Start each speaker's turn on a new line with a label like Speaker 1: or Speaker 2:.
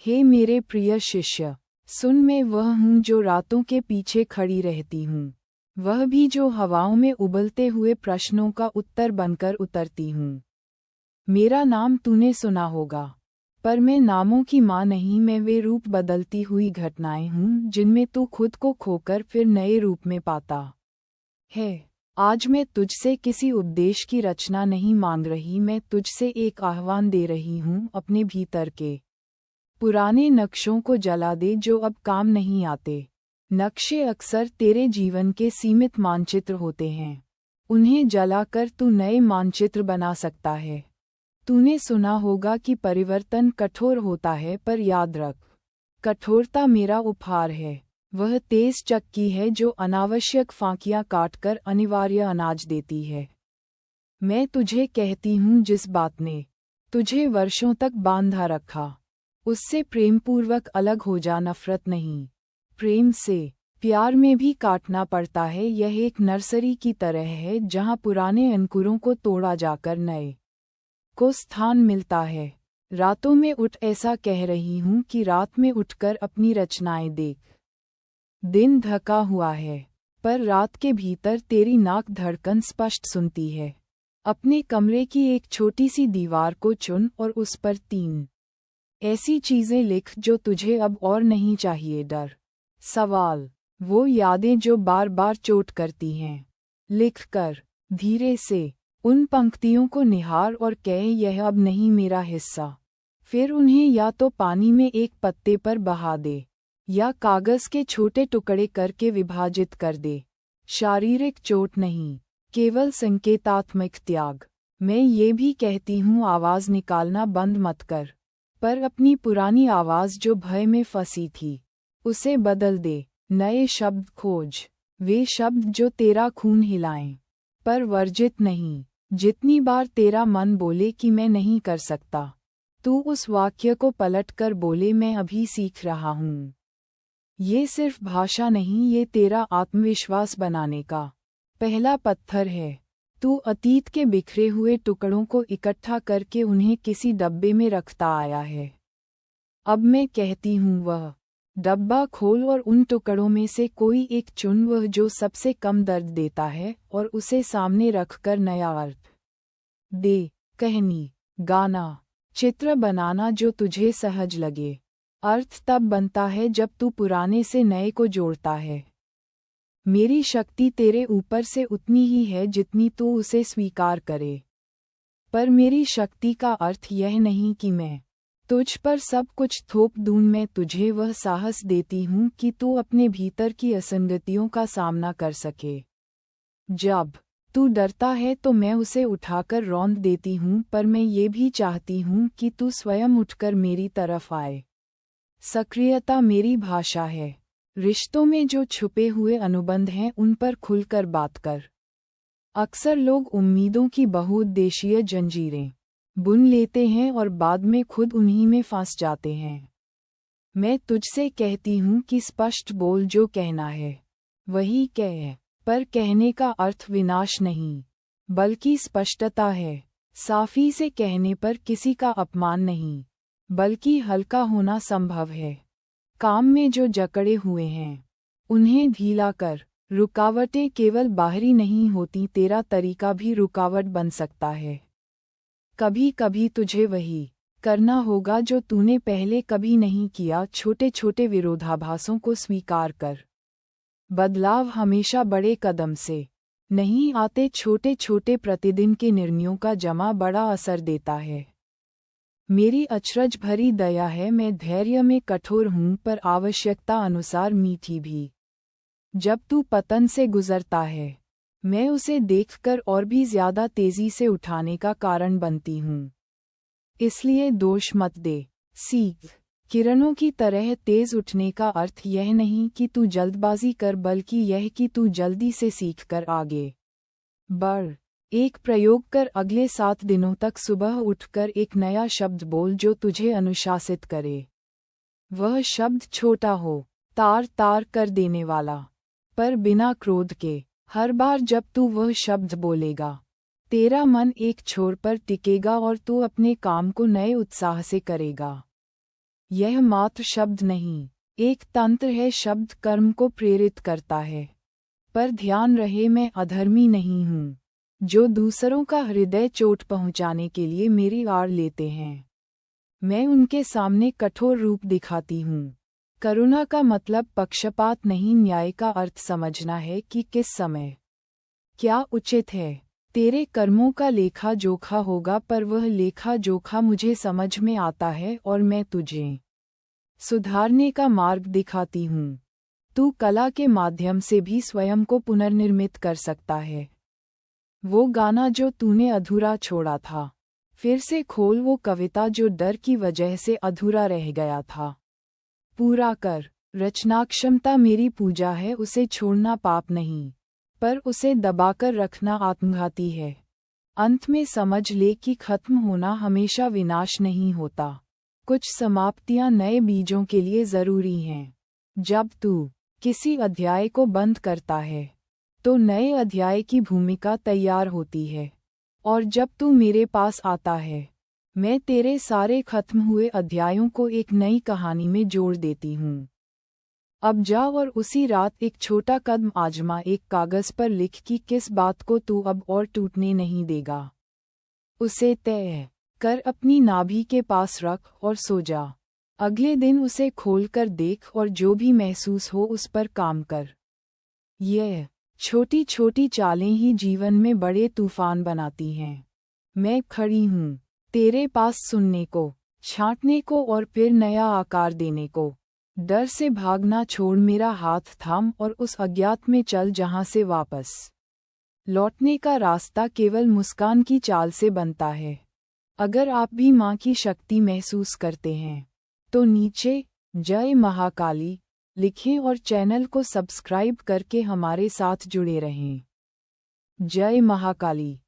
Speaker 1: हे मेरे प्रिय शिष्य, सुन, मैं वह हूँ जो रातों के पीछे खड़ी रहती हूँ, वह भी जो हवाओं में उबलते हुए प्रश्नों का उत्तर बनकर उतरती हूँ। मेरा नाम तूने सुना होगा, पर मैं नामों की माँ नहीं, मैं वे रूप बदलती हुई घटनाएं हूँ जिनमें तू खुद को खोकर फिर नए रूप में पाता है। आज मैं तुझसे किसी उपदेश की रचना नहीं मांग रही, मैं तुझसे एक आह्वान दे रही हूँ, अपने भीतर के पुराने नक्शों को जला दे जो अब काम नहीं आते। नक्शे अक्सर तेरे जीवन के सीमित मानचित्र होते हैं, उन्हें जलाकर तू नए मानचित्र बना सकता है। तूने सुना होगा कि परिवर्तन कठोर होता है, पर याद रख, कठोरता मेरा उपहार है, वह तेज चक्की है जो अनावश्यक फांकियां काटकर अनिवार्य अनाज देती है। मैं तुझे कहती हूँ, जिस बात ने तुझे वर्षों तक बांधा रखा, उससे प्रेमपूर्वक अलग हो जा, नफरत नहीं। प्रेम से प्यार में भी काटना पड़ता है, यह एक नर्सरी की तरह है जहाँ पुराने अंकुरों को तोड़ा जाकर नए को स्थान मिलता है। रातों में उठ, ऐसा कह रही हूँ कि रात में उठकर अपनी रचनाएं देख। दिन ढका हुआ है, पर रात के भीतर तेरी नाक धड़कन स्पष्ट सुनती है। अपने कमरे की एक छोटी सी दीवार को चुन और उस पर 3 ऐसी चीजें लिख जो तुझे अब और नहीं चाहिए। डर, सवाल, वो यादें जो बार बार चोट करती हैं। लिख कर धीरे से उन पंक्तियों को निहार और कह, यह अब नहीं मेरा हिस्सा। फिर उन्हें या तो पानी में एक पत्ते पर बहा दे या कागज के छोटे टुकड़े करके विभाजित कर दे। शारीरिक चोट नहीं, केवल संकेतात्मक त्याग। मैं ये भी कहती हूँ, आवाज़ निकालना बंद मत कर, पर अपनी पुरानी आवाज़ जो भय में फंसी थी उसे बदल दे। नए शब्द खोज, वे शब्द जो तेरा खून हिलाएं, पर वर्जित नहीं। जितनी बार तेरा मन बोले कि मैं नहीं कर सकता, तू उस वाक्य को पलट कर बोले, मैं अभी सीख रहा हूँ। ये सिर्फ भाषा नहीं, ये तेरा आत्मविश्वास बनाने का पहला पत्थर है। तू अतीत के बिखरे हुए टुकड़ों को इकट्ठा करके उन्हें किसी डब्बे में रखता आया है। अब मैं कहती हूँ, वह डब्बा खोल और उन टुकड़ों में से कोई एक चुन, वह जो सबसे कम दर्द देता है, और उसे सामने रखकर नया अर्थ दे। कहानी, गाना, चित्र बनाना जो तुझे सहज लगे। अर्थ तब बनता है जब तू पुराने से नए को जोड़ता है। मेरी शक्ति तेरे ऊपर से उतनी ही है जितनी तू उसे स्वीकार करे, पर मेरी शक्ति का अर्थ यह नहीं कि मैं तुझ पर सब कुछ थोप दूं। मैं तुझे वह साहस देती हूँ कि तू अपने भीतर की असंगतियों का सामना कर सके। जब तू डरता है तो मैं उसे उठाकर रौंद देती हूँ, पर मैं ये भी चाहती हूँ कि तू स्वयं उठकर मेरी तरफ आए। सक्रियता मेरी भाषा है। रिश्तों में जो छुपे हुए अनुबंध हैं उन पर खुलकर बात कर। अक्सर लोग उम्मीदों की बहुउद्देशीय जंजीरें बुन लेते हैं और बाद में खुद उन्हीं में फंस जाते हैं। मैं तुझसे कहती हूँ कि स्पष्ट बोल, जो कहना है वही कह, पर कहने का अर्थ विनाश नहीं, बल्कि स्पष्टता है। साफी से कहने पर किसी का अपमान नहीं, बल्कि हल्का होना संभव है। काम में जो जकड़े हुए हैं उन्हें ढीला कर। रुकावटें केवल बाहरी नहीं होती, तेरा तरीका भी रुकावट बन सकता है। कभी कभी तुझे वही करना होगा जो तूने पहले कभी नहीं किया। छोटे छोटे विरोधाभासों को स्वीकार कर। बदलाव हमेशा बड़े कदम से नहीं आते, छोटे छोटे प्रतिदिन के निर्णयों का जमा बड़ा असर देता है। मेरी अचरज भरी दया है, मैं धैर्य में कठोर हूँ, पर आवश्यकता अनुसार मीठी भी। जब तू पतन से गुजरता है, मैं उसे देखकर और भी ज्यादा तेजी से उठाने का कारण बनती हूँ। इसलिए दोष मत दे, सीख। किरणों की तरह तेज उठने का अर्थ यह नहीं कि तू जल्दबाजी कर, बल्कि यह कि तू जल्दी से सीखकर आगे बढ़। एक प्रयोग कर, अगले 7 दिनों तक सुबह उठकर एक नया शब्द बोल जो तुझे अनुशासित करे। वह शब्द छोटा हो, तार तार कर देने वाला, पर बिना क्रोध के। हर बार जब तू वह शब्द बोलेगा, तेरा मन एक छोर पर टिकेगा और तू अपने काम को नए उत्साह से करेगा। यह मात्र शब्द नहीं, एक तंत्र है। शब्द कर्म को प्रेरित करता है। पर ध्यान रहे, मैं अधर्मी नहीं हूँ, जो दूसरों का हृदय चोट पहुँचाने के लिए मेरी आड़ लेते हैं। मैं उनके सामने कठोर रूप दिखाती हूँ। करुणा का मतलब पक्षपात नहीं, न्याय का अर्थ समझना है कि किस समय क्या उचित है। तेरे कर्मों का लेखा जोखा होगा, पर वह लेखा जोखा मुझे समझ में आता है और मैं तुझे सुधारने का मार्ग दिखाती हूँ। तू कला के माध्यम से भी स्वयं को पुनर्निर्मित कर सकता है। वो गाना जो तूने अधूरा छोड़ा था, फिर से खोल। वो कविता जो डर की वजह से अधूरा रह गया था, पूरा कर। रचनाक्षमता मेरी पूजा है, उसे छोड़ना पाप नहीं, पर उसे दबाकर रखना आत्मघाती है। अंत में समझ ले कि खत्म होना हमेशा विनाश नहीं होता। कुछ समाप्तियां नए बीजों के लिए जरूरी हैं। जब तू किसी अध्याय को बंद करता है, तो नए अध्याय की भूमिका तैयार होती है। और जब तू मेरे पास आता है, मैं तेरे सारे खत्म हुए अध्यायों को एक नई कहानी में जोड़ देती हूँ। अब जा और उसी रात एक छोटा कदम आजमा। एक कागज पर लिख कि किस बात को तू अब और टूटने नहीं देगा। उसे तय कर अपनी नाभि के पास रख और सो जा। अगले दिन उसे खोलकर देख और जो भी महसूस हो उस पर काम कर। यह छोटी छोटी चालें ही जीवन में बड़े तूफान बनाती हैं। मैं खड़ी हूँ तेरे पास, सुनने को, छांटने को और फिर नया आकार देने को। डर से भागना छोड़, मेरा हाथ थाम और उस अज्ञात में चल जहाँ से वापस लौटने का रास्ता केवल मुस्कान की चाल से बनता है। अगर आप भी माँ की शक्ति महसूस करते हैं, तो नीचे जय महाकाली लिखें और चैनल को सब्सक्राइब करके हमारे साथ जुड़े रहें। जय महाकाली।